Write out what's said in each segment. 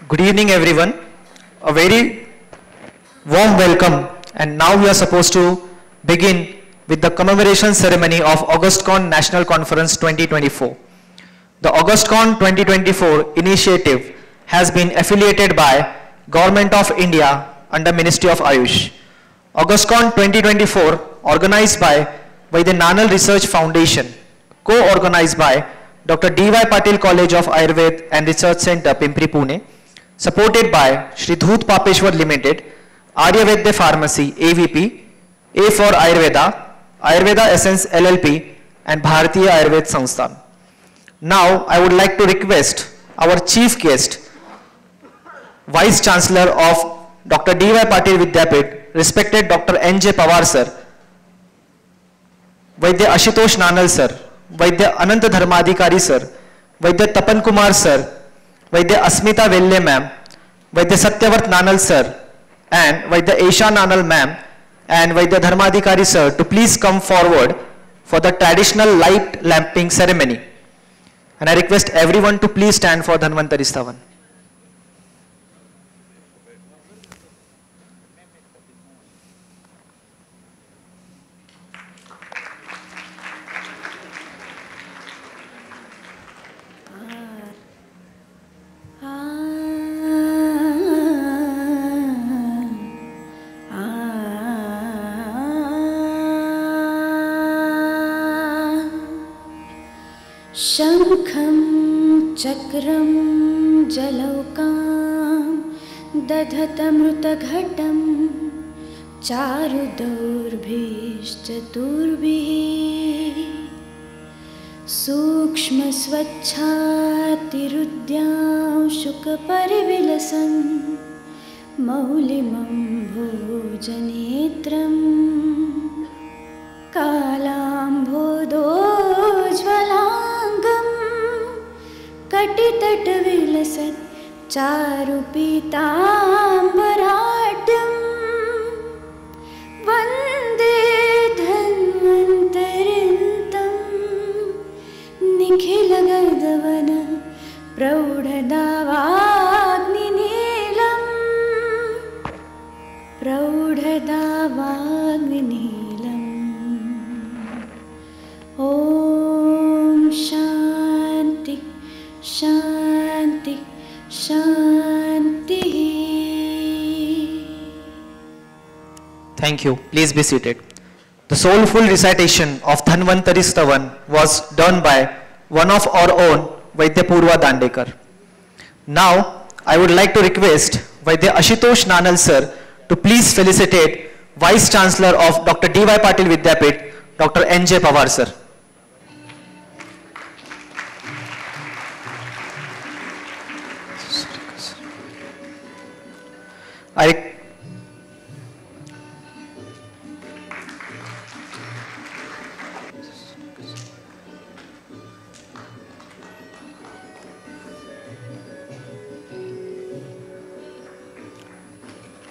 Good evening, everyone. A very warm welcome, and now we are supposed to begin with the commemoration ceremony of AugustCon National Conference 2024. The AugustCon 2024 initiative has been affiliated by Government of India under Ministry of Ayush. AugustCon 2024 organized by the Nanal Research Foundation, co-organized by Dr. D.Y. Patil College of Ayurveda and Research Center, Pimpri, Pune, supported by Shri Dhoot Papeshwar Limited, Aryavedya Pharmacy, AVP, A for Ayurveda, Ayurveda Essence LLP, and Bharatiya Ayurveda Sansthan. Now, I would like to request our chief guest, Vice Chancellor of Dr. D.Y. Patil Vidyapith, respected Dr. N.J. Pawar sir, Vaidya Ashutosh Nanal sir, Vaidya Anant Dharmadhikari sir, Vaidya Tapan Kumar sir, Vaidya Asmita Velle ma'am, Vaidya Satyavart Nanal sir, and Vaidya Esha Nanal ma'am, and Vaidya Dharmadhikari sir to please come forward for the traditional light lamping ceremony. And I request everyone to please stand for Dhanvantari Stavan. शंखं चक्रं जलौकां दधतमृतघटं चारुदौर्भिश्चतुर्भिः सूक्ष्मस्वच्छातिरुद्यांशुकपरिविलसन् मौलिमं भोजनेत्रं कालाम्भोदोज्ज्वलाङ्गं कटितटविलसत् चारुपीताम्बराढ्यं वन्दे धन्वन्तरिन्तं निखिलगर्दवन प्रौढदावाग्निनीलं प्रौढदावाग्निनीलम् ॐ शान्ति शान्ति शान्ति. Thank you. Please be seated. The soulful recitation of Dhanvantari Stavan was done by one of our own, Vaidya Purva Dandekar. Now, I would like to request Vaidya Ashutosh Nanal sir to please felicitate Vice Chancellor of Dr. D.Y. Patil Vidyapith, Dr. N.J. Pawar sir.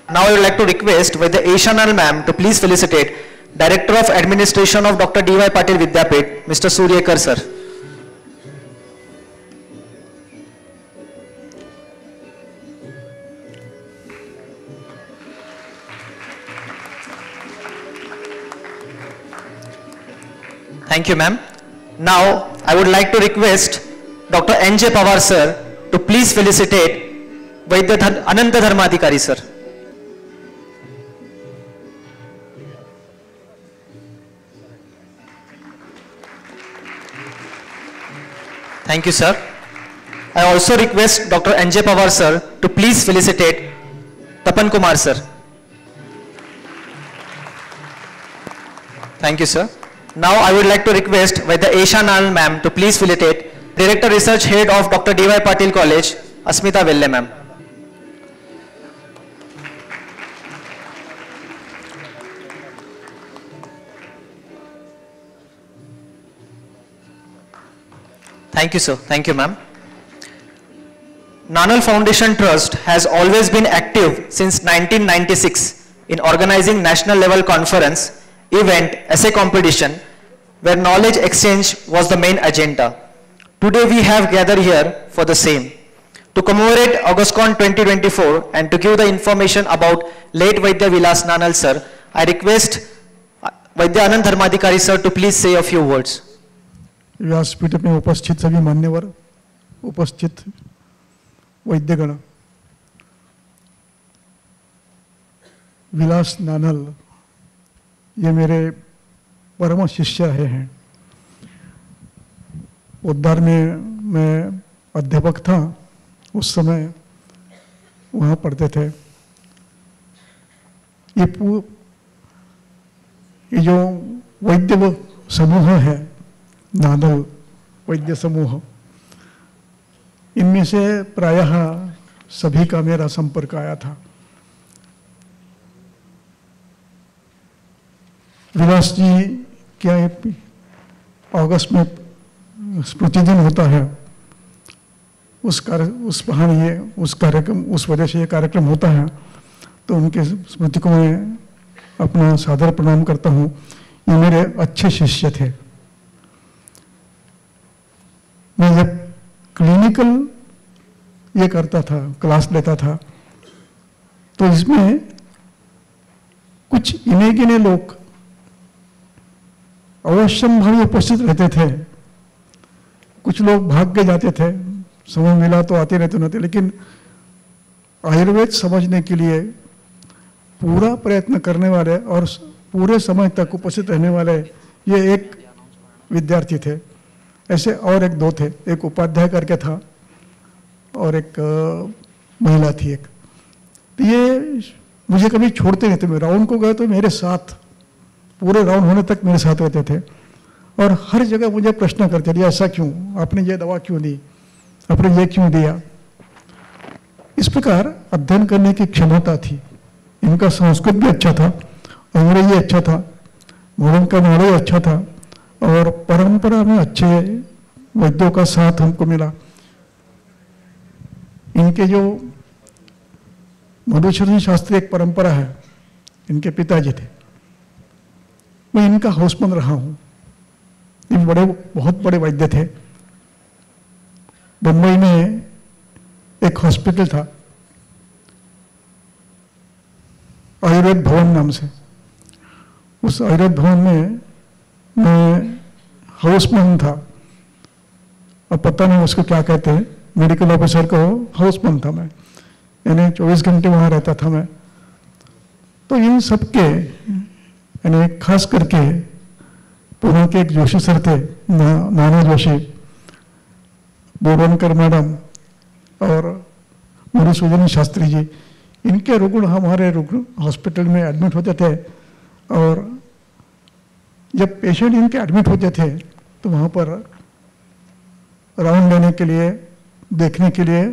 Now I would like to request Vaidya Esha Nanal ma'am to please felicitate Director of Administration of Dr. D.Y. Patil Vidyapith, Mr. Suryekar sir. Thank you, ma'am. Now, I would like to request Dr. N.J. Pawar sir to please felicitate Vaidya Anant Dharmadhikari sir. Thank you, sir. I also request Dr. N.J. Pawar sir to please felicitate Tapan Kumar sir. Thank you, sir. Now I would like to request Vaidya Esha Nanal ma'am to please felicitate Director Research Head of Dr. D.Y. Patil College, Asmita Velle ma'am. Thank you, sir. Thank you, ma'am. Nanal Foundation Trust has always been active since 1996 in organizing national level conference, event, essay competition, where knowledge exchange was the main agenda. Today we have gathered here for the same. To commemorate AugustCon 2024 and to give the information about late Vaidya Vilas Nanal sir, I request Vaidya Anand Dharmadhikari sir to please say a few words. व्यासपीठ में उपस्थित सभी मान्यवर, उपस्थित वैद्यगण, विलास नानल ये मेरे परम शिष्य रहे हैं। उद्धार में मैं अध्यापक था, उस समय वहाँ पढ़ते थे। ये जो वैद्य समूह है, नानल वैद्य समूह, इनमें से प्रायः सभी का मेरा संपर्क आया था। विलास जी क्या अगस्त में स्मृति दिन होता है, उस कार्यक्रम, उस वजह से ये कार्यक्रम होता है, तो उनके स्मृति को मैं अपना सादर प्रणाम करता हूँ। ये मेरे अच्छे शिष्य थे। मैं जब क्लिनिकल ये करता था, क्लास लेता था, तो इसमें कुछ इन्हें गिने लोग अवश्यम भावी उपस्थित रहते थे। कुछ लोग भाग के जाते थे, समय मिला तो आते रहते न थे, लेकिन आयुर्वेद समझने के लिए पूरा प्रयत्न करने वाले और पूरे समय तक उपस्थित रहने वाले ये एक विद्यार्थी थे। ऐसे और एक दो थे, एक उपाध्याय करके था और एक महिला थी एक। तो ये मुझे कभी छोड़ते नहीं थे। मैं राउंड को गए तो मेरे साथ, पूरे राउंड होने तक मेरे साथ रहते थे और हर जगह मुझे प्रश्न करते थे, ऐसा क्यों, आपने ये दवा क्यों दी, आपने ये क्यों दिया। इस प्रकार अध्ययन करने की क्षमता थी। इनका संस्कृत भी अच्छा था, अंग्रेजी अच्छा था, मॉडर्न का नॉलेज अच्छा था और परंपरा में अच्छे वैद्यों का साथ हमको मिला। इनके जो मधुसूदन शास्त्री एक परंपरा है, इनके पिताजी थे, मैं इनका हाउसमैन रहा हूँ। ये बहुत बड़े वैद्य थे। बम्बई में एक हॉस्पिटल था आयुर्वेद भवन नाम से। उस आयुर्वेद भवन में मैं हाउसमैन था। अब पता नहीं उसको क्या कहते हैं, मेडिकल ऑफिसर को हाउसमैन था मैं, यानी 24 घंटे वहाँ रहता था मैं। तो इन सबके यानी खास करके पुणे के एक जोशी सर थे, नाना जोशी, बोरवनकर मैडम और मधुसूदन शास्त्री जी, इनके रुग्ण हमारे रुग्ण हॉस्पिटल में एडमिट होते थे। और जब पेशेंट इनके एडमिट होते थे तो वहाँ पर राउंड लेने के लिए, देखने के लिए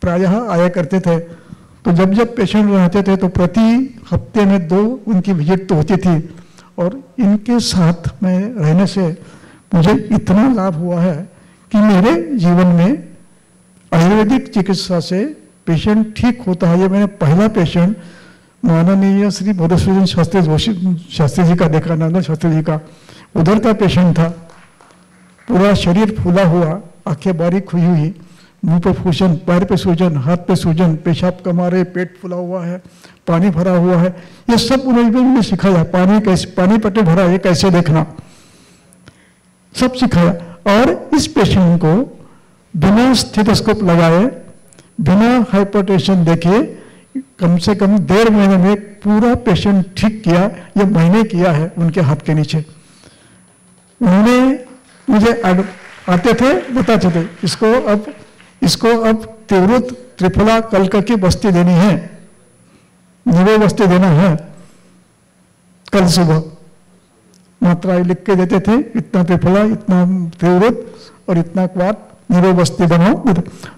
प्रायः आया करते थे। तो जब जब पेशेंट रहते थे तो प्रति हफ्ते में 2 उनकी विजिट तो होती थी। और इनके साथ में रहने से मुझे इतना लाभ हुआ है कि मेरे जीवन में आयुर्वेदिक चिकित्सा से पेशेंट ठीक होता है। ये मैंने पहला पेशेंट माननीय श्री मधुसूदन शास्त्री जी का देखा, नाना शास्त्री जी का। उधर का पेशेंट था, पूरा शरीर फूला हुआ, आंखें बारीक हुई हुई, मुंह पर सूजन, पैर पे सूजन, हाथ पे सूजन, पेशाब कमा रहे, पेट फुला हुआ है, पानी भरा हुआ है। ये सब उन्होंने सिखाया, पानी पटे भरा ये कैसे देखना, सब सिखाया। और इस पेशेंट को बिना स्टेथोस्कोप लगाए, बिना हाइपरटेंशन देखे कम से कम 1.5 महीने में पूरा पेशेंट ठीक किया। ये महीने किया है उनके हाथ के नीचे। उन्होंने मुझे आते थे, बताते थे इसको अब तिवृत त्रिफला कल्क की बस्ती देनी है, निवे बस्ती देना है कल सुबह। मात्रा लिख के देते थे, इतना त्रिफला, इतना तिवृत और इतना क्वाट निरो बस्ती बनाओ।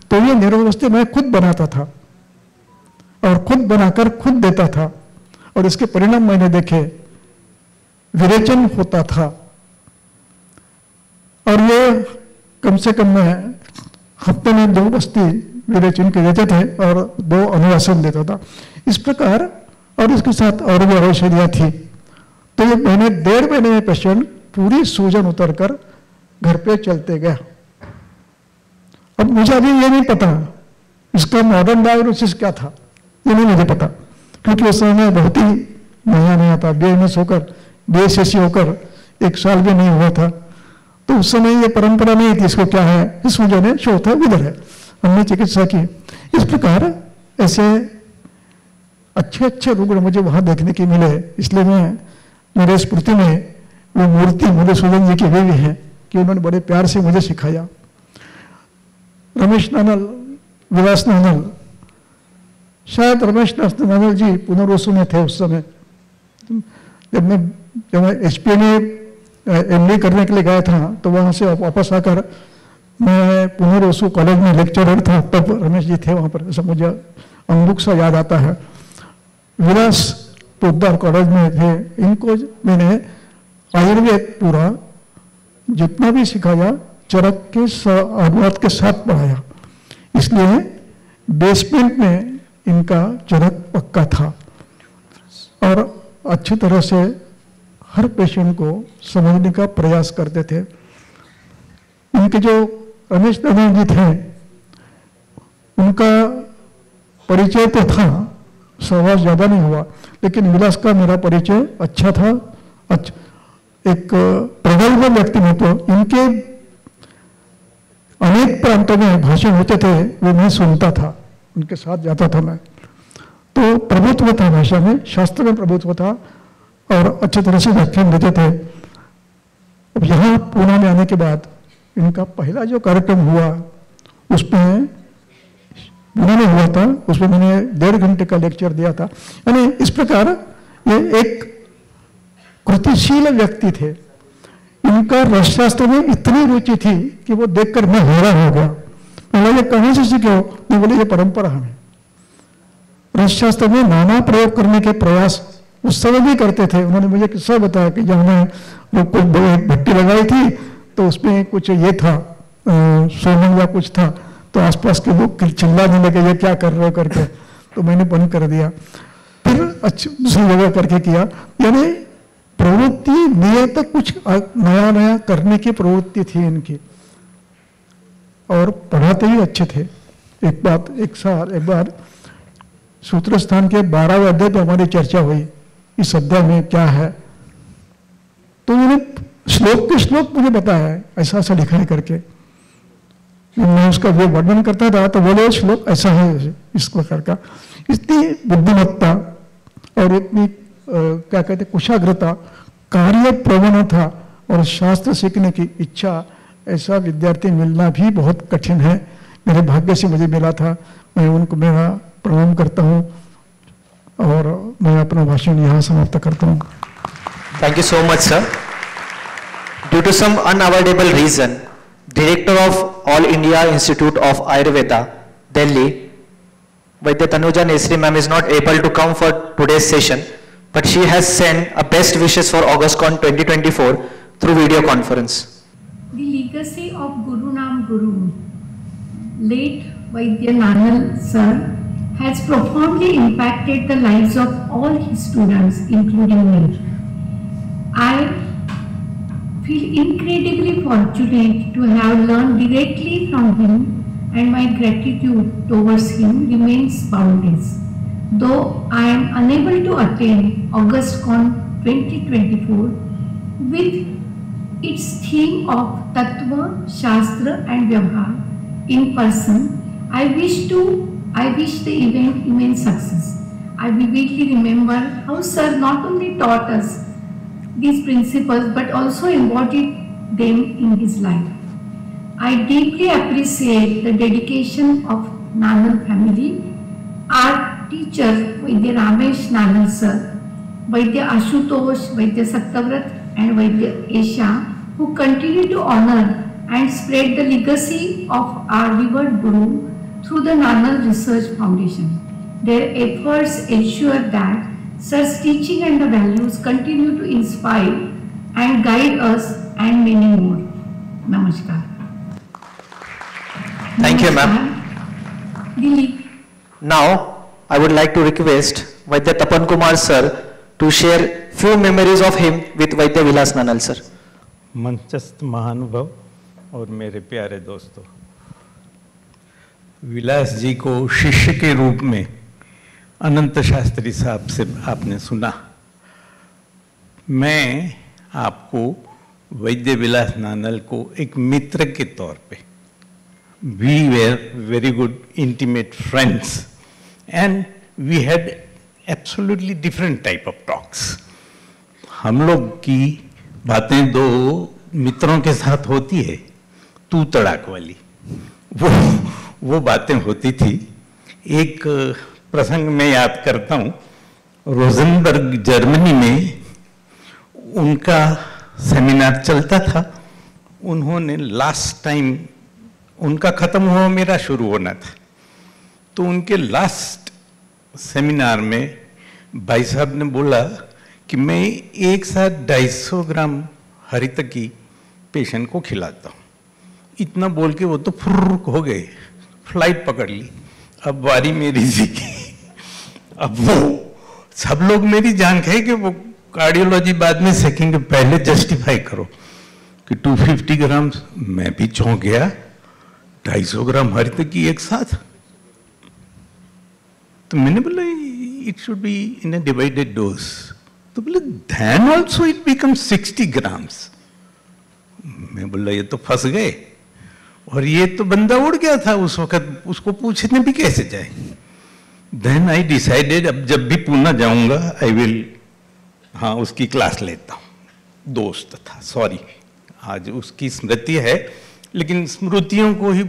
तो ये निरो बस्ती मैं खुद बनाता था और खुद बनाकर खुद देता था और इसके परिणाम मैंने देखे, विरेचन होता था। और ये कम से कम मैं हफ्ते में 2 बस्ती विरेचन के देते थे और 2 अनुवासन देता था। इस प्रकार और इसके साथ और भी औषधियाँ थी। तो ये मैंने 1.5 महीने में पेशेंट पूरी सूजन उतरकर घर पे चलते गया। अब मुझे अभी ये नहीं पता इसका मॉडर्न डायग्नोसिस क्या था ये नहीं मुझे पता, क्योंकि उस समय बहुत ही नया नया था, BMS होकर BSSC होकर 1 साल भी नहीं हुआ था, तो उस समय ये परंपरा नहीं थी इसको क्या है, इस वजह ने शो था उधर है, हमने चिकित्सा की। इस प्रकार ऐसे अच्छे अच्छे रुग्ण मुझे वहां देखने के मिले, इसलिए मैं मेरे स्मृति में वो मूर्ति मधुसूदन जी की भी है कि उन्होंने बड़े प्यार से मुझे सिखाया। रमेश नानल, विलास नानल, शायद रमेश नानल जी पुनर्वसु में थे उस समय, जब मैं HP में MD करने के लिए गया था, तो वहाँ से वापस आकर मैं पुनर्वसु कॉलेज में लेक्चरर था, तब रमेश जी थे वहाँ पर, ऐसा मुझे अनुभव सा याद आता है। विलास पोद्दार कॉलेज में थे, इनको मैंने आयुर्वेद पूरा जितना भी सिखाया चरक के अनुवाद के साथ पढ़ाया, इसलिए बेसमेंट में इनका चरक पक्का था और अच्छी तरह से हर पेशेंट को समझने का प्रयास करते थे। उनके जो रमेश नानल जी थे, उनका परिचय तो था, सहवास ज्यादा नहीं हुआ, लेकिन विलास का मेरा परिचय अच्छा था। एक प्रगल्भ व्यक्तित्व, इनके अनेक प्रांतों में भाषण होते थे, वो मैं सुनता था, उनके साथ जाता था मैं, तो प्रभुत्व था भाषा में, शास्त्र में प्रभुत्व था और अच्छी तरह से व्याख्यान देते थे। अब यहाँ पुणे में आने के बाद इनका पहला जो कार्यक्रम हुआ उसमें पुणे में हुआ था, उसमें मैंने 1.5 घंटे का लेक्चर दिया था। यानी इस प्रकार ये एक कृतिशील व्यक्ति थे, इनका रसशास्त्र में इतनी रुचि थी कि वो देखकर मैं हैरान हो गया। मैं ये कहाँ से सीखे हो? मैं बोले ये परंपरा हमें, रसशास्त्र में नाना प्रयोग करने के प्रयास उस समय भी करते थे। उन्होंने मुझे किस्सा बताया कि जब हमने कुछ भट्टी लगाई थी तो उसमें कुछ ये था, सोना या कुछ था, तो आसपास के लोग चिल्लाने लगे ये क्या कर रहे हो करके, तो मैंने बंद कर दिया, फिर अच्छी दूसरी जगह करके किया। यानी प्रवृत्ति नियत कुछ नया नया करने की प्रवृत्ति थी इनकी, और पढ़ाते ही अच्छे थे। एक बार सूत्र स्थान के 12वें अध्याय पर हमारी चर्चा हुई, इस अध्याय में क्या है, तो उन्होंने श्लोक के श्लोक मुझे बताया है, ऐसा ऐसा लिखा है करके। मैं उसका जो वर्णन करता था तो बोले श्लोक ऐसा है, इस प्रकार का। इतनी बुद्धिमत्ता और इतनी क्या कहते कुशाग्रता, कार्य प्रवणता और शास्त्र सीखने की इच्छा, ऐसा विद्यार्थी मिलना भी बहुत कठिन है। मेरे भाग्य से मुझे मिला था, मैं उनको मेरा प्रणाम करता हूँ और मैं अपना भाषण यहाँ समाप्त करता हूँ। Thank you so much, sir. Due to some unavoidable reason, Director of All India Institute of Ayurveda, Delhi, Vaidya Tanuja Nesri ma'am is not able to come for today's session, but she has sent a best wishes for AugustCon 2024 through video conference. The legacy of Guru Nam Guru, late Vaidya Nanal sir, has profoundly impacted the lives of all his students, including me. I feel incredibly fortunate to have learned directly from him, and my gratitude towards him remains boundless. Though I am unable to attend AugustCon 2024 with its theme of Tattva, Shastra and Vyavhar in person, I wish the event immense success. I vividly remember how Sir not only taught us these principles but also embodied them in his life. I deeply appreciate the dedication of Nanal family, our teacher Vaidya Ramesh Nanal sir, Vaidya Ashutosh, Vaidya Satyavrat and Vaidya Esha, who continue to honor and spread the legacy of our revered Guru through the Nanal Research Foundation. Their efforts ensure that Sir's teaching and the values continue to inspire and guide us and many more. Namaskar. Thank you, ma'am. Dilip. Now, I would like to request Vaidya Tapan Kumar sir to share few memories of him with Vaidya Vilas Nanal sir. मंचस्थ महानुभाव और मेरे प्यारे दोस्तों, विलास जी को शिष्य के रूप में अनंत शास्त्री साहब से आपने सुना। मैं आपको वैद्य विलास नानल को एक मित्र के तौर पे, we were very good intimate friends and we had absolutely different type of talks. हम लोग की बातें दो मित्रों के साथ होती है, तू तड़ाक वाली, वो बातें होती थी। एक प्रसंग में याद करता हूँ, रोजनबर्ग जर्मनी में उनका सेमिनार चलता था। उन्होंने लास्ट टाइम, उनका खत्म हुआ, मेरा शुरू होना था, तो उनके लास्ट सेमिनार में भाई साहब ने बोला कि मैं एक साथ 250 ग्राम हरितकी पेशेंट को खिलाता हूँ। इतना बोल के वो तो फुर्र हो गए, फ्लाइट पकड़ ली। अब बारी मेरी जी की। अब वो सब लोग मेरी जान खाए कि वो कार्डियोलॉजी बाद में सीखेंगे, पहले जस्टिफाई करो कि 250 ग्राम। मैं भी चौंक गया, 250 ग्राम हरितकी एक साथ। तो मैंने बोला it should be in a divided dose. तो बोले then also it becomes 60 grams. मैं बोला ये तो फंस गए, और ये तो बंदा उड़ गया था उस वक्त, उसको पूछने भी कैसे जाए। देन आई डिसाइडेड, अब जब भी पूना जाऊंगा आई विल, हाँ उसकी क्लास लेता हूँ। दोस्त था, सॉरी आज उसकी स्मृति है, लेकिन स्मृतियों को ही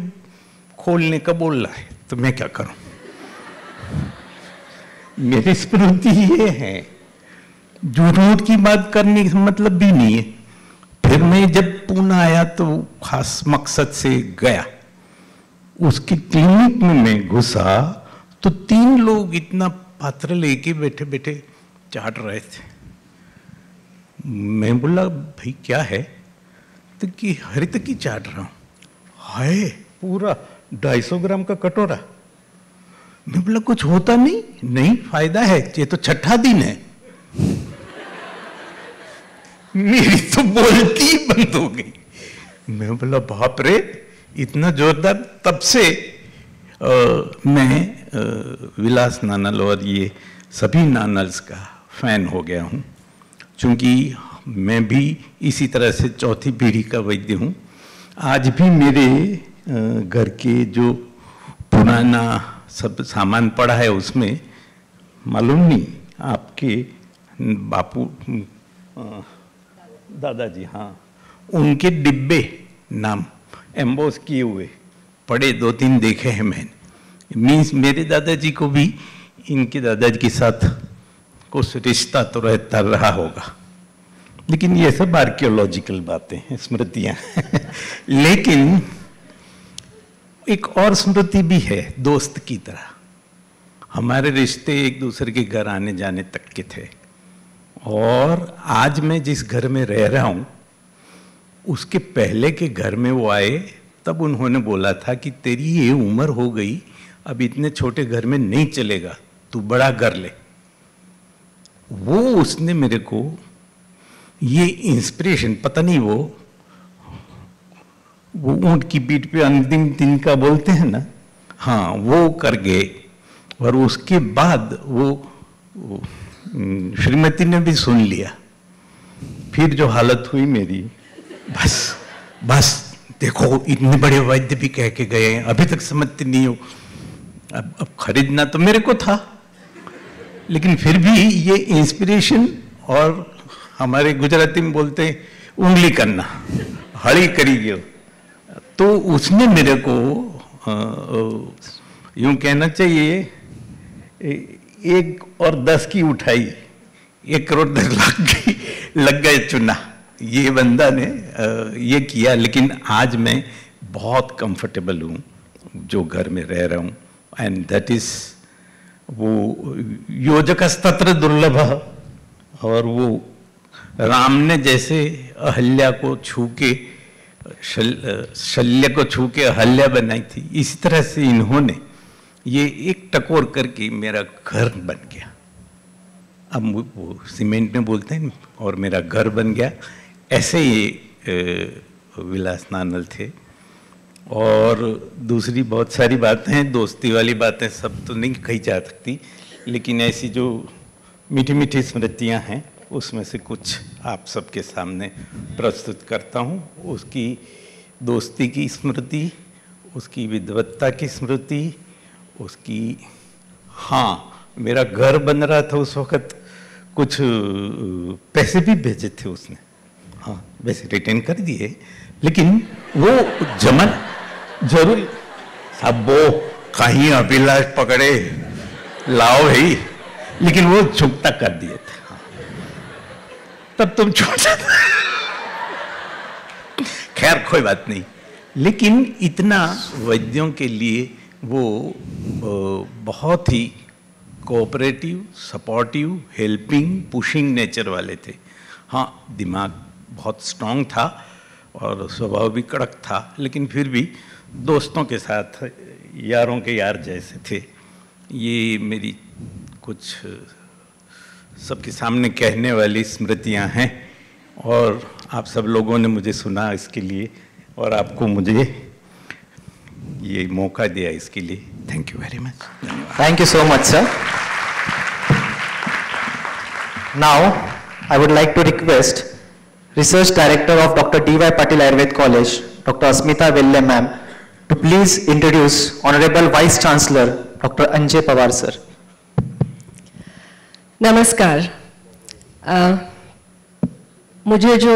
खोलने का बोल रहा है, तो मैं क्या करूं। मेरी स्मृति ये है, झूठ की बात करने का मतलब भी नहीं है। फिर मैं जब पूना आया तो खास मकसद से गया, उसके क्लिनिक में मैं घुसा तो 3 लोग इतना पात्र लेके बैठे बैठे चाट रहे थे। मैं बोला भाई क्या है, तो कि हरितकी चाट रहा हूं। हाय पूरा 250 ग्राम का कटोरा। मैं बोला कुछ होता नहीं? नहीं फायदा है, ये तो 6ठा दिन है। मेरी तो बोलती ही बंद हो गई। मैं बोला बाप रे, इतना जोरदार। तब से मैं विलास नानल और ये सभी नानल्स का फैन हो गया हूँ, क्योंकि मैं भी इसी तरह से चौथी पीढ़ी का वैद्य हूँ। आज भी मेरे घर के जो पुराना सब सामान पड़ा है उसमें, मालूम नहीं आपके बापू दादाजी, हाँ उनके डिब्बे नाम एम्बोस किए हुए पड़े, 2-3 देखे हैं मैंने। मीन्स मेरे दादाजी को भी इनके दादाजी के साथ कुछ रिश्ता तो रहता रहा होगा, लेकिन ये सब आर्कियोलॉजिकल बातें हैं, स्मृतियां। लेकिन एक और स्मृति भी है दोस्त की तरह। हमारे रिश्ते एक दूसरे के घर आने जाने तक के थे, और आज मैं जिस घर में रह रहा हूं उसके पहले के घर में वो आए, तब उन्होंने बोला था कि तेरी ये उम्र हो गई, अब इतने छोटे घर में नहीं चलेगा, तू बड़ा घर ले। वो उसने मेरे को ये इंस्पिरेशन, पता नहीं वो ऊंट की पीठ पे अंतिम दिन का बोलते हैं ना, हाँ वो कर गए। और उसके बाद वो श्रीमती ने भी सुन लिया। फिर जो हालत हुई मेरी, बस देखो इतने बड़े वैद्य भी कह के गए हैं, अभी तक समझते नहीं हो। अब खरीदना तो मेरे को था, लेकिन फिर भी ये इंस्पिरेशन, और हमारे गुजराती में बोलते हैं उंगली करना, हड़ी करी गयो। तो उसने मेरे को यूं कहना चाहिए 1 और 10 की उठाई, 1 करोड़ 10 लाख लग गए चुना। ये बंदा ने ये किया। लेकिन आज मैं बहुत कंफर्टेबल हूँ जो घर में रह रहा हूँ, एंड दैट इज वो योजकस्तत्र दुर्लभ। और वो राम ने जैसे अहल्या को छू के, शल्य को छू के अहल्या बनाई थी, इसी तरह से इन्होंने ये एक टकोर करके मेरा घर बन गया। अब वो सीमेंट में बोलते हैं, और मेरा घर बन गया। ऐसे ये विलास नानल थे। और दूसरी बहुत सारी बातें हैं, दोस्ती वाली बातें सब तो नहीं कही जा सकती, लेकिन ऐसी जो मीठी मीठी स्मृतियां हैं उसमें से कुछ आप सबके सामने प्रस्तुत करता हूं। उसकी दोस्ती की स्मृति, उसकी विद्वत्ता की स्मृति, उसकी, हाँ मेरा घर बन रहा था उस वक़्त, कुछ पैसे भी भेजे थे उसने, हाँ वैसे रिटर्न कर दिए, लेकिन वो जमन जरूर सब वो कहीं अभिलाष पकड़े लाओ भाई, लेकिन वो चुकता कर दिए थे। हाँ। तब तुम छोटा था, खैर कोई बात नहीं, लेकिन इतना वैद्यों के लिए वो बहुत ही cooperative, supportive, helping, pushing nature वाले थे। हाँ दिमाग बहुत स्ट्रांग था और स्वभाव भी कड़क था, लेकिन फिर भी दोस्तों के साथ यारों के यार जैसे थे। ये मेरी कुछ सबके सामने कहने वाली स्मृतियां हैं और आप सब लोगों ने मुझे सुना इसके लिए और आपको मुझे ये मौका दिया इसके लिए thank you very much. Thank you so much, sir. Now, I would like to request Research Director of Dr. D.Y. Patil Ayurved College, Dr. Asmita Velle ma'am, to please introduce Honorable Vice Chancellor, Dr. Anjay Pawar sir. नमस्कार। मुझे जो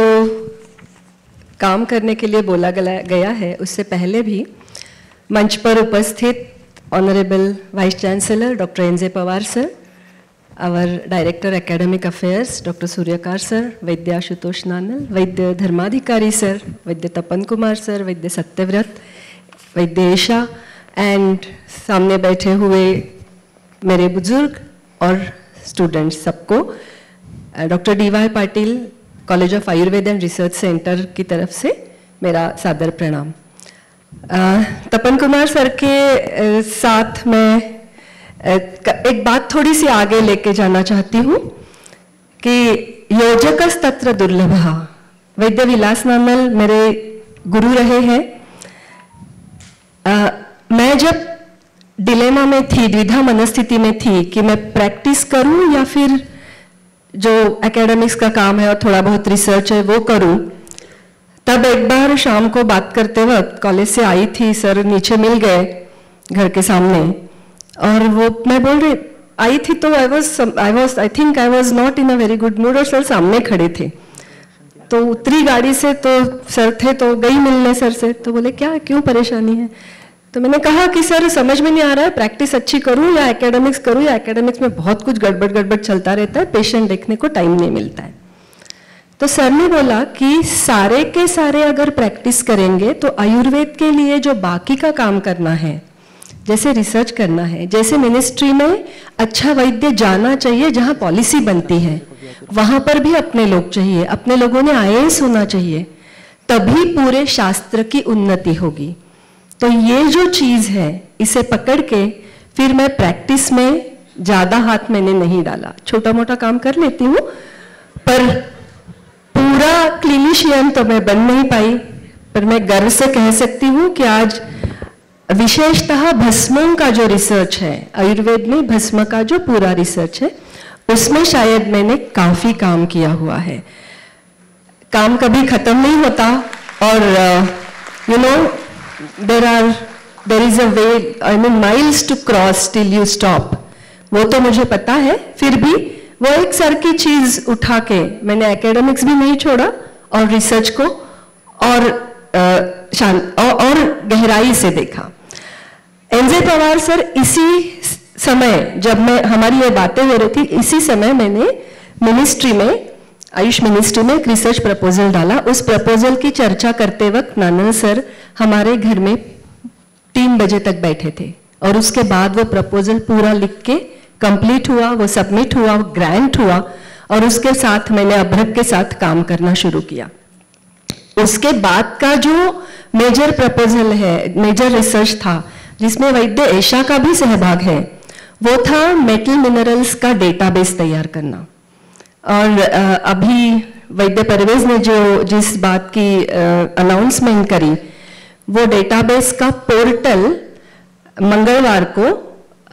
काम करने के लिए बोला गया है उससे पहले भी मंच पर उपस्थित honourable vice chancellor doctor NJ Pawar sir, our director academic affairs doctor Suryakar sir, Vaidya Ashutosh नानल, Vaidya Dharmadhikari sir, Vaidya Tapan Kumar sir, Vaidya Satyavrat, Vaidya Isha and सामने बैठे हुए मेरे बुजुर्ग और स्टूडेंट्स सबको doctor D.Y.. Patil college of Ayurveda and research centre की तरफ से मेरा सादर प्रणाम। तपन कुमार सर के साथ मैं एक बात थोड़ी सी आगे लेके जाना चाहती हूँ कि योजकस तत्र दुर्लभः, वैद्य विलास नानल मेरे गुरु रहे हैं। मैं जब डिलेमा में थी, द्विधा मनस्थिति में थी कि मैं प्रैक्टिस करूं या फिर जो एकेडमिक्स का काम है और थोड़ा बहुत रिसर्च है वो करूं, तब एक बार शाम को बात करते वक्त कॉलेज से आई थी, सर नीचे मिल गए घर के सामने और वो मैं बोल रही आई थी तो I think I was not in a very good mood और सर सामने खड़े थे। तो उतरी गाड़ी से तो सर थे तो गई मिलने सर से, तो बोले क्या क्यों परेशानी है? तो मैंने कहा कि सर समझ में नहीं आ रहा है प्रैक्टिस अच्छी करूं या एकेडमिक्स करूं, या एकेडमिक्स में बहुत कुछ गड़बड़ चलता रहता है, पेशेंट देखने को टाइम नहीं मिलता है। तो सर ने बोला कि सारे के सारे अगर प्रैक्टिस करेंगे तो आयुर्वेद के लिए जो बाकी का काम करना है, जैसे रिसर्च करना है, जैसे मिनिस्ट्री में अच्छा वैद्य जाना चाहिए जहां पॉलिसी बनती है, वहां पर भी अपने लोग चाहिए, अपने लोगों ने IAS होना चाहिए, तभी पूरे शास्त्र की उन्नति होगी। तो ये जो चीज है इसे पकड़ के फिर मैं प्रैक्टिस में ज्यादा हाथ मैंने नहीं डाला, छोटा मोटा काम कर लेती हूँ पर पूरा क्लिनिशियन तो मैं बन नहीं पाई। पर मैं गर्व से कह सकती हूँ कि आज विशेषतः भस्मों का जो रिसर्च है, आयुर्वेद में भस्म का जो पूरा रिसर्च है उसमें शायद मैंने काफी काम किया हुआ है। काम कभी खत्म नहीं होता और you know there is a way, I mean miles to cross till you stop, वो तो मुझे पता है। फिर भी वो एक सर की चीज उठा के मैंने एकेडमिक्स भी नहीं छोड़ा और रिसर्च को और गहराई से देखा। एनजे पवार सर इसी समय जब मैं हमारी ये बातें हो रही थी, इसी समय मैंने मिनिस्ट्री में, आयुष मिनिस्ट्री में एक रिसर्च प्रपोजल डाला। उस प्रपोजल की चर्चा करते वक्त नानल सर हमारे घर में 3 बजे तक बैठे थे और उसके बाद वो प्रपोजल पूरा लिख के कंप्लीट हुआ, वो सबमिट हुआ, ग्रांट हुआ और उसके साथ मैंने अभ्रक के साथ काम करना शुरू किया। उसके बाद का जो मेजर प्रपोजल है, मेजर रिसर्च था जिसमें वैद्य एशा का भी सहभाग है, वो था मेटल मिनरल्स का डेटाबेस तैयार करना। और अभी वैद्य परवेज ने जो जिस बात की अनाउंसमेंट करी वो डेटाबेस का पोर्टल मंगलवार को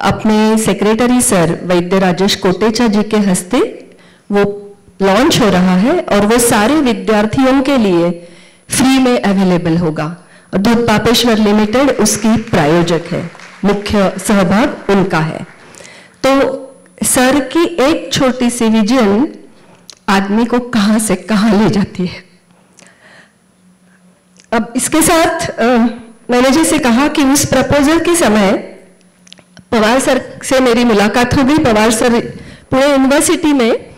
अपने सेक्रेटरी सर वैद्य राजेश कोटेचा जी के हस्ते वो लॉन्च हो रहा है और वो सारे विद्यार्थियों के लिए फ्री में अवेलेबल होगा। और दूध पापेश्वर लिमिटेड उसकी प्रायोजक है, मुख्य सहभाग उनका है। तो सर की एक छोटी सी विजन आदमी को कहां से कहां ले जाती है। अब इसके साथ मैंने जैसे कहा कि उस प्रपोजल के समय पवार सर से मेरी मुलाकात हो गई। पवार सर पुणे यूनिवर्सिटी में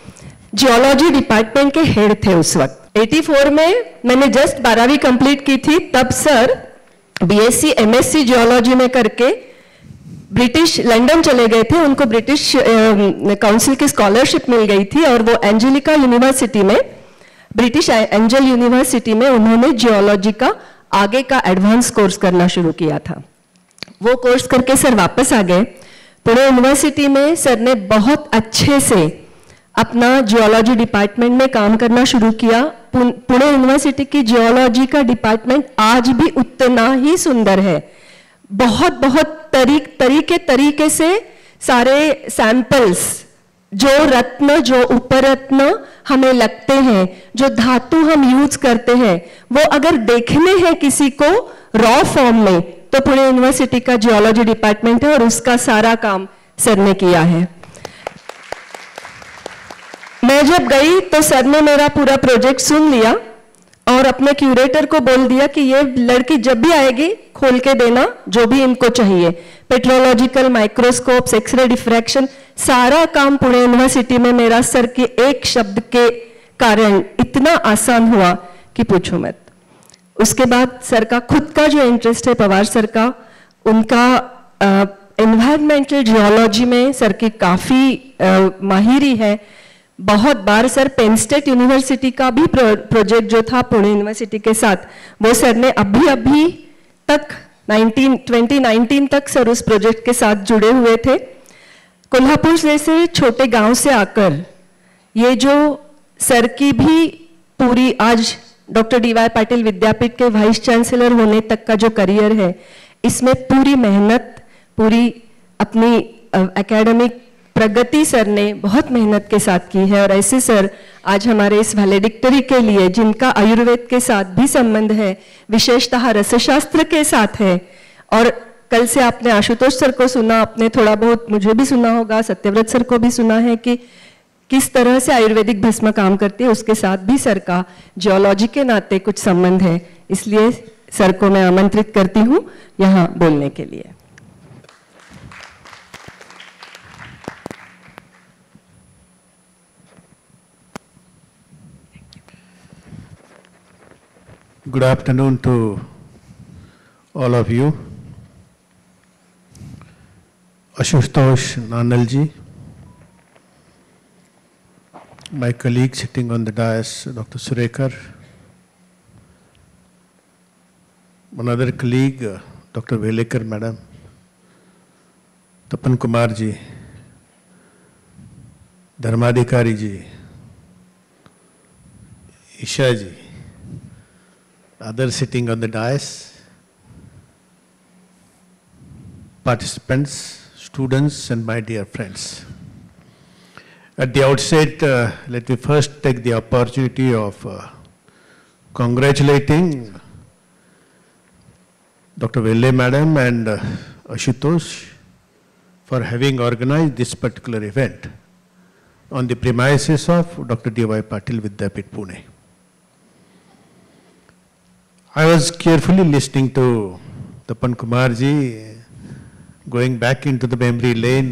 जियोलॉजी डिपार्टमेंट के हेड थे उस वक्त। 84 में मैंने जस्ट 12वीं कंप्लीट की थी, तब सर बीएससी एमएससी जियोलॉजी में करके ब्रिटिश लंदन चले गए थे। उनको ब्रिटिश काउंसिल की स्कॉलरशिप मिल गई थी और वो एंजेलिका यूनिवर्सिटी में, ब्रिटिश एंजल यूनिवर्सिटी में उन्होंने जियोलॉजी का आगे का एडवांस कोर्स करना शुरू किया था। वो कोर्स करके सर वापस आ गए। पुणे यूनिवर्सिटी में सर ने बहुत अच्छे से अपना जियोलॉजी डिपार्टमेंट में काम करना शुरू किया। पुणे यूनिवर्सिटी की जियोलॉजी का डिपार्टमेंट आज भी उतना ही सुंदर है। बहुत बहुत तरीके से सारे सैंपल्स, जो रत्न, जो उपरत्न हमें लगते हैं, जो धातु हम यूज करते हैं, वो अगर देखने हैं किसी को रॉ फॉर्म में, तो पुणे यूनिवर्सिटी का जियोलॉजी डिपार्टमेंट है और उसका सारा काम सर ने किया है। मैं जब गई तो सर ने मेरा पूरा प्रोजेक्ट सुन लिया और अपने क्यूरेटर को बोल दिया कि ये लड़की जब भी आएगी खोल के देना जो भी इनको चाहिए। पेट्रोलॉजिकल माइक्रोस्कोप्स, एक्सरे डिफ्रैक्शन, सारा काम पुणे यूनिवर्सिटी में मेरा सर के एक शब्द के कारण इतना आसान हुआ कि पूछो मत। उसके बाद सर का खुद का जो इंटरेस्ट है, पवार सर का, उनका एनवायरमेंटल जियोलॉजी में सर की काफी माहिरी है। बहुत बार सर पेन स्टेट यूनिवर्सिटी का भी प्रोजेक्ट जो था पुणे यूनिवर्सिटी के साथ, वो सर ने अभी तक 2019 तक सर उस प्रोजेक्ट के साथ जुड़े हुए थे। कोल्हापुर जैसे छोटे गांव से आकर ये जो सर की भी पूरी आज डॉक्टर DY पाटिल विद्यापीठ के वाइस चांसलर होने तक का जो करियर है, इसमें पूरी मेहनत, पूरी अपनी एकेडमिक प्रगति सर ने बहुत मेहनत के साथ की है। और ऐसे सर आज हमारे इस वैलेडिक्टरी के लिए, जिनका आयुर्वेद के साथ भी संबंध है, विशेषतः रसशास्त्र के साथ है, और कल से आपने आशुतोष सर को सुना, आपने थोड़ा बहुत मुझे भी सुना होगा, सत्यव्रत सर को भी सुना है कि किस तरह से आयुर्वेदिक भस्म काम करती है, उसके साथ भी सर का जियोलॉजी के नाते कुछ संबंध है। इसलिए सर को मैं आमंत्रित करती हूँ यहाँ बोलने के लिए। Good afternoon to all of you. Ashutosh Nanalji, my colleague sitting on the dais, Dr. Surekar, another colleague, Dr. Velekar Madam, Tapan Kumar ji, Dharmadhikari ji, Isha ji, others sitting on the dais, participants, students, and my dear friends. At the outset, let me first take the opportunity of congratulating Dr. Velle Madam and Ashutosh for having organized this particular event on the premises of Dr. DY Patil Vidyapith, Pune. I was carefully listening to Tapan Kumar ji. Going back into the memory lane,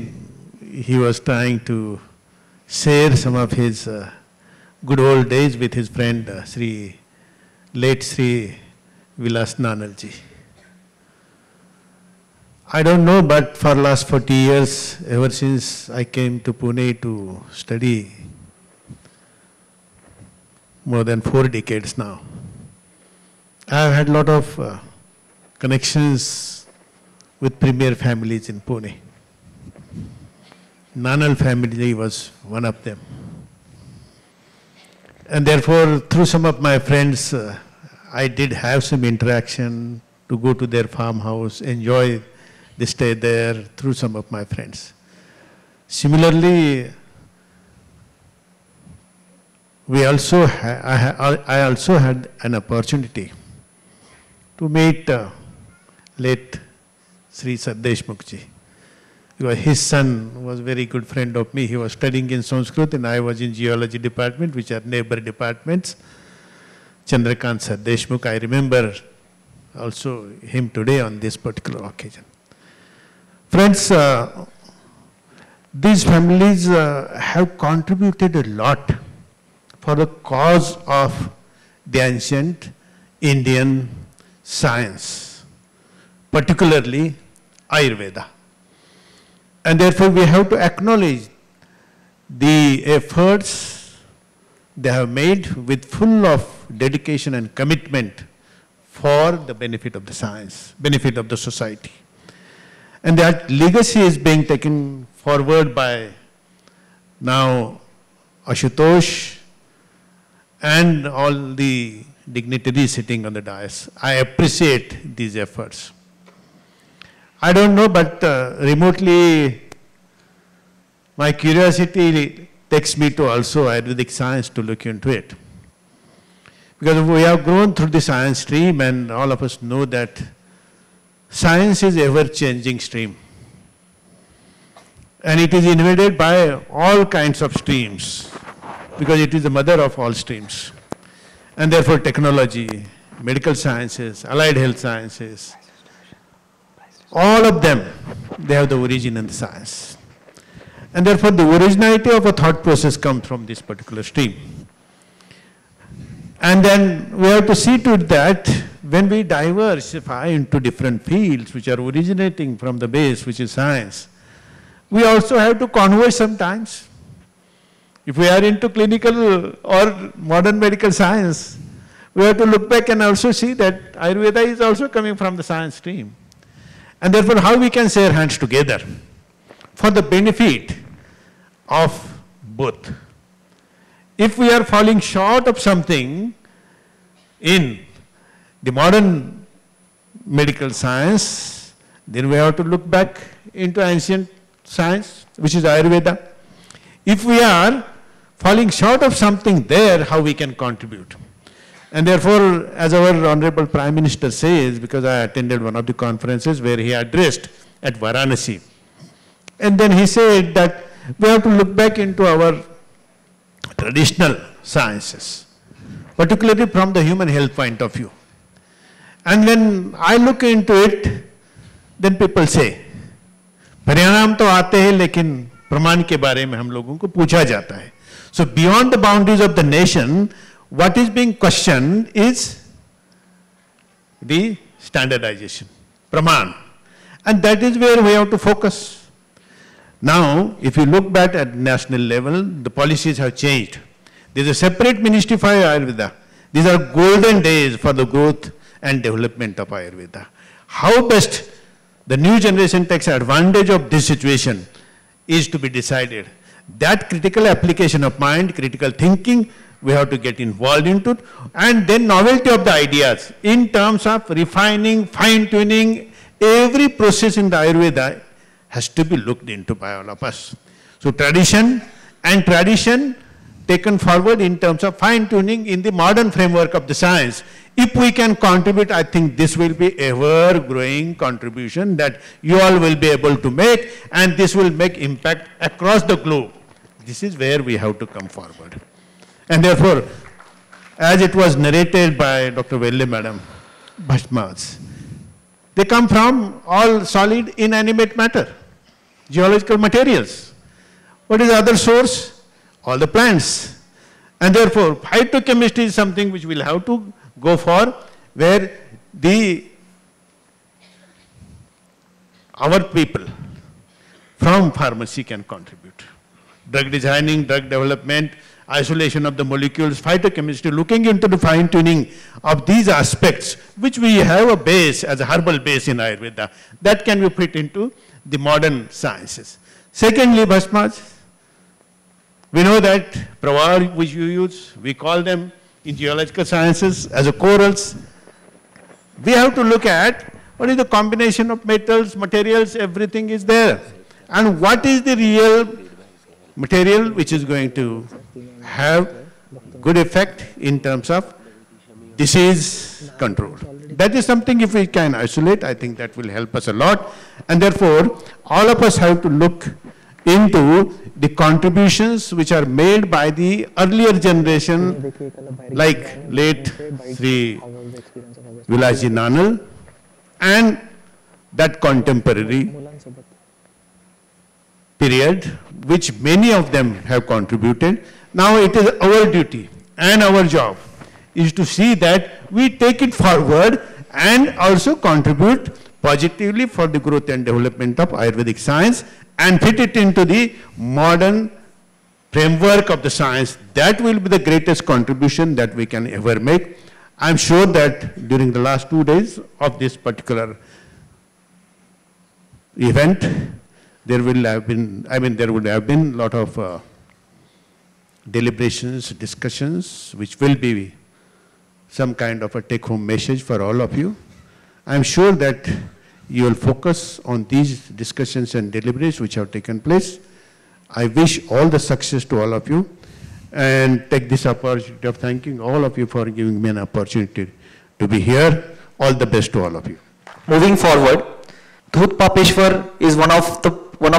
he was trying to share some of his good old days with his friend late Sri Vilas Nanal ji. I don't know, but for last 40 years, ever since I came to Pune to study, more than 4 decades now, I have had a lot of connections with premier families in Pune. Nanal family was one of them. And therefore, through some of my friends, I did have some interaction, to go to their farmhouse, enjoy the stay there through some of my friends. Similarly, I also had an opportunity to meet late Sri Sardesh Mukji. His son was a very good friend of me. He was studying in Sanskrit and I was in geology department, which are neighbor departments. Chandrakant Sardeshmukh, I remember also him today on this particular occasion. Friends, these families have contributed a lot for the cause of the ancient Indian science, particularly Ayurveda. And therefore we have to acknowledge the efforts they have made with full of dedication and commitment for the benefit of the science, benefit of the society. And that legacy is being taken forward by now Ashutosh and all the dignitaries sitting on the dais. I appreciate these efforts. I don't know, but remotely my curiosity takes me to also Ayurvedic science to look into it. Because we have grown through the science stream and all of us know that science is ever-changing stream. And it is invaded by all kinds of streams because it is the mother of all streams. And therefore technology, medical sciences, allied health sciences, all of them, they have the origin in the science. And therefore the originality of a thought process comes from this particular stream. And then we have to see to it that when we diversify into different fields which are originating from the base, which is science, we also have to converge sometimes. If we are into clinical or modern medical science, we have to look back and also see that Ayurveda is also coming from the science stream. And therefore, how we can share hands together for the benefit of both. If we are falling short of something in the modern medical science, then we have to look back into ancient science, which is Ayurveda. If we are falling short of something there, how we can contribute. And therefore, as our Honorable Prime Minister says, because I attended one of the conferences where he addressed at Varanasi, and then he said that we have to look back into our traditional sciences, particularly from the human health point of view. And when I look into it, then people say, परिणाम तो आते हैं लेकिन प्रमाण के बारे में हम लोगों को पूछा जाता है. So beyond the boundaries of the nation, what is being questioned is the standardization, praman. And that is where we have to focus. Now, if you look back at national level, the policies have changed. There is a separate ministry for Ayurveda. These are golden days for the growth and development of Ayurveda. How best the new generation takes advantage of this situation is to be decided. That critical application of mind, critical thinking, we have to get involved into it. And then novelty of the ideas in terms of refining, fine-tuning, every process in the Ayurveda has to be looked into by all of us. So tradition and tradition taken forward in terms of fine-tuning in the modern framework of the science. If we can contribute, I think this will be ever-growing contribution that you all will be able to make, and this will make impact across the globe. This is where we have to come forward. And therefore, as it was narrated by Dr. Velle Madam, Bhasmas, they come from all solid inanimate matter, geological materials. What is the other source? All the plants. And therefore, phytochemistry is something which we'll have to go for, where our people from pharmacy can contribute. Drug designing, drug development, isolation of the molecules, phytochemistry, looking into the fine-tuning of these aspects, which we have a base, as a herbal base in Ayurveda, that can be put into the modern sciences. Secondly, Bhasmas, we know that pravar which you use, we call them in geological sciences as a corals. We have to look at what is the combination of metals, materials, everything is there. And what is the real material which is going to have good effect in terms of disease control. That is something if we can isolate, I think that will help us a lot. And therefore, all of us have to look into the contributions which are made by the earlier generation, like late Sri Vilasji Nanal, and that contemporary period, which many of them have contributed. Now it is our duty and our job is to see that we take it forward and also contribute positively for the growth and development of Ayurvedic science and fit it into the modern framework of the science. That will be the greatest contribution that we can ever make. I'm sure that during the last 2 days of this particular event, there would have been a lot of deliberations, discussions, which will be some kind of a take-home message for all of you. I'm sure that you will focus on these discussions and deliberations which have taken place. I wish all the success to all of you and take this opportunity of thanking all of you for giving me an opportunity to be here. All the best to all of you. Moving forward, Dhut Papeshwar is one of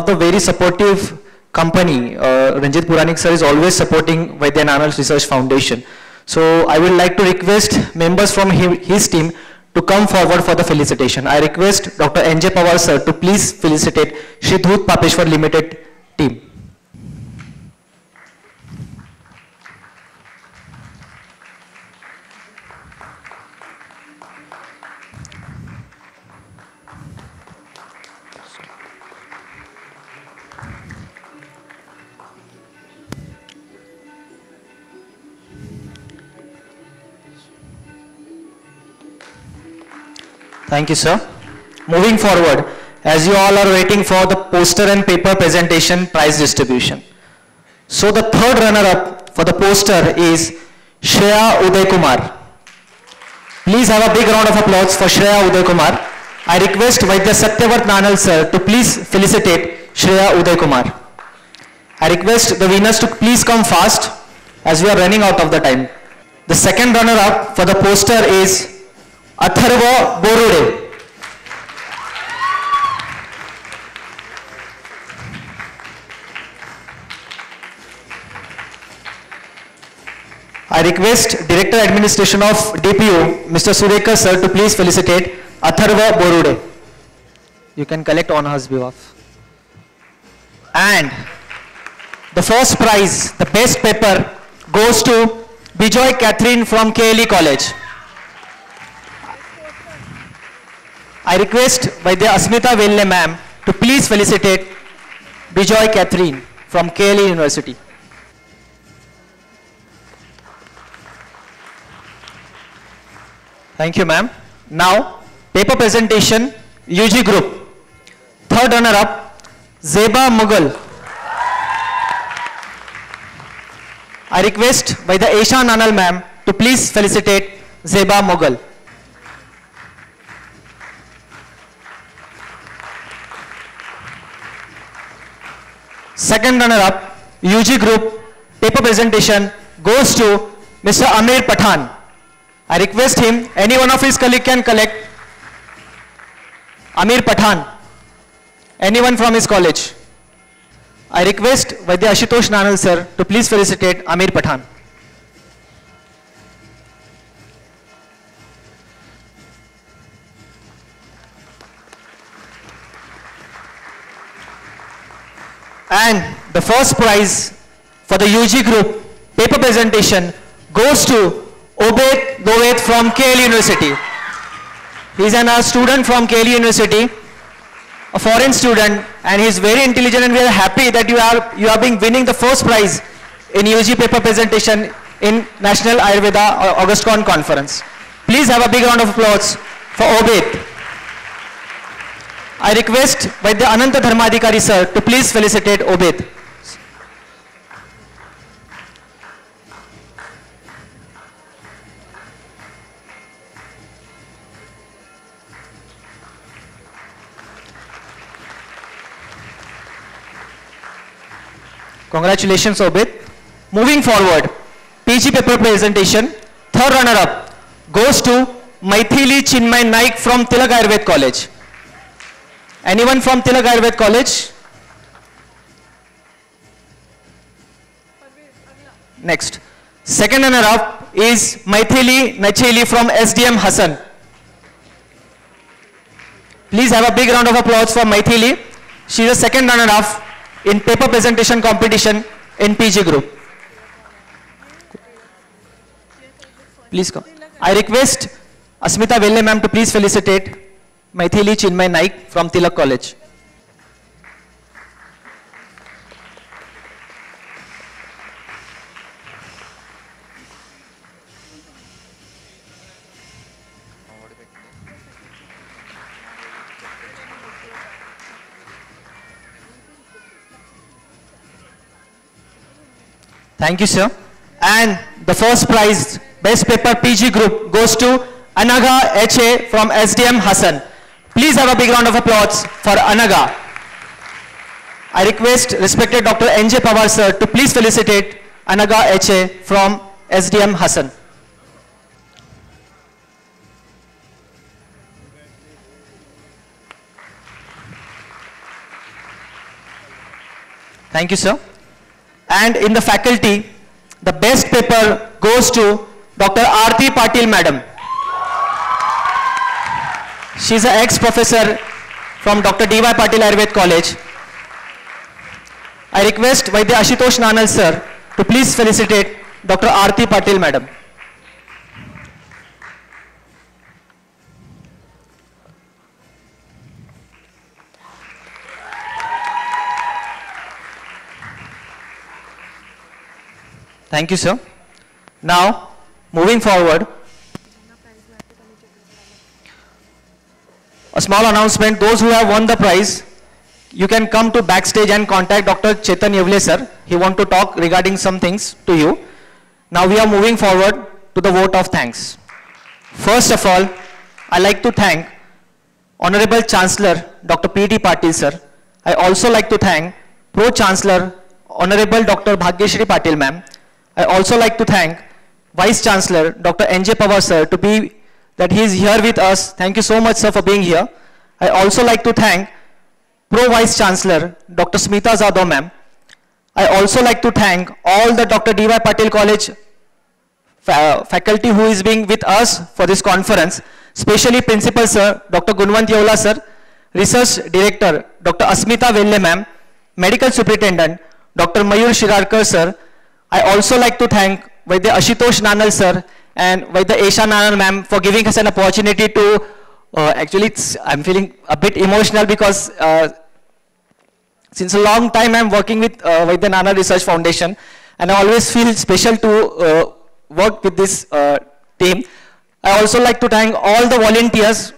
the very supportive company. Ranjit Puranik sir is always supporting Vaidya Nanal Research Foundation. So I would like to request members from his team to come forward for the felicitation. I request Dr. N.J. Pawar sir to please felicitate Shri Dhut Papeshwar Limited team. Thank you, sir. Moving forward, as you all are waiting for the poster and paper presentation prize distribution. So the third runner-up for the poster is Shreya Uday Kumar. Please have a big round of applause for Shreya Uday Kumar. I request Vaidya Satyavart Nanal sir to please felicitate Shreya Uday Kumar. I request the winners to please come fast as we are running out of the time. The second runner-up for the poster is Atharva Borude. I request Director Administration of DPU, Mr. Surekha sir, to please felicitate Atharva Borude. You can collect on his behalf. And the first prize, the best paper, goes to Bijoy Catherine from KLE College. I request Vaidya Asmita Velle ma'am to please felicitate Bijoy Catherine from KLE University. Thank you, ma'am. Now, paper presentation, UG group. Third runner-up, Zeba Mughal. I request Vaidya Esha Nanal ma'am to please felicitate Zeba Mughal. Second runner-up, UG group, paper presentation goes to Mr. Amir Pathan. I request him, any one of his colleague can collect Amir Pathan, anyone from his college. I request Vaidya Ashutosh Nanal sir to please felicitate Amir Pathan. And the first prize for the UG group paper presentation goes to Obed Doved from KLE University. He is a student from KLE University, a foreign student, and he is very intelligent, and we are happy that you are being winning the first prize in UG paper presentation in National Ayurveda AugustCon conference. Please have a big round of applause for Obed. I request Vaidya Ananta Dharmadhikari sir to please felicitate Obed. Congratulations, Obit. Moving forward, PG paper presentation, third runner-up goes to Maithili Chinmay Naik from Tilak Ayurved College. Anyone from Tilak Ayurved College? Next. Second runner-up is Maithili Nacheli from SDM Hassan. Please have a big round of applause for Maithili. She is the second runner-up in paper presentation competition in PG group. Please come. I request Asmita Velle ma'am to please felicitate Maithili Chinmay Naik from Tilak College. Thank you, sir. And the first prize, Best Paper PG Group, goes to Anaga HA from SDM Hassan. Please have a big round of applause for Anaga. I request respected Dr. NJ Pawar sir to please felicitate Anaga HA from SDM Hassan. Thank you, sir. And in the faculty, the best paper goes to Dr. Aarti Patil madam. She is an ex-professor from Dr. D.Y. Patil Ayurved College. I request Vaidya Ashutosh Nanal sir to please felicitate Dr. Aarti Patil madam. Thank you, sir. Now, moving forward, a small announcement. Those who have won the prize, you can come to backstage and contact Dr. Chetan Yevle sir. He wants to talk regarding some things to you. Now we are moving forward to the vote of thanks. First of all, I like to thank Honorable Chancellor Dr. P.T. Patil sir. I also like to thank Pro Chancellor Honorable Dr. Bhagyashree Patil ma'am. I also like to thank Vice Chancellor Dr. NJ Pawar sir that he is here with us. Thank you so much sir for being here. I also like to thank Pro Vice Chancellor Dr. Smita Zadav ma'am. I also like to thank all the Dr. D.Y. Patil College faculty who is being with us for this conference, especially Principal sir Dr. Gunwant Yeola sir, Research Director Dr. Asmita Velle ma'am, Medical Superintendent Dr. Mayur Shirarkar sir. I also like to thank Vaidya Ashutosh Nanal sir and Vaidya Esha Nanal ma'am for giving us an opportunity to, actually I'm feeling a bit emotional because since a long time I'm working with Vaidya Nanal Research Foundation and I always feel special to work with this team. I also like to thank all the volunteers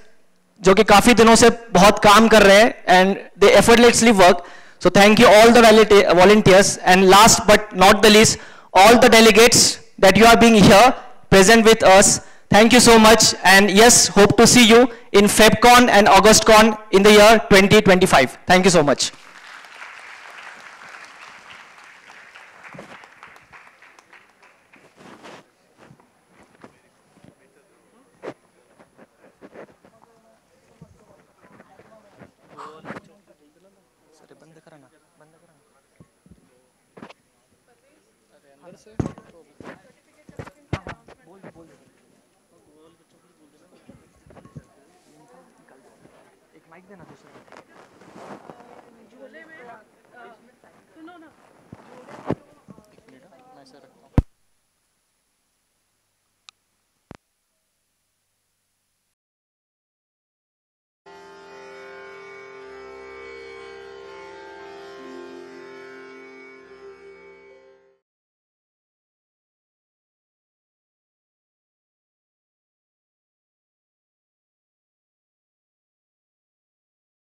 जो कि काफी दिनों से बहुत काम कर रहे हैं and they effortlessly work. So thank you all the volunteers, and last but not the least, all the delegates that you are being here present with us. Thank you so much, and yes, hope to see you in FebCon and AugustCon in the year 2025. Thank you so much. एक mic देना दूसरा।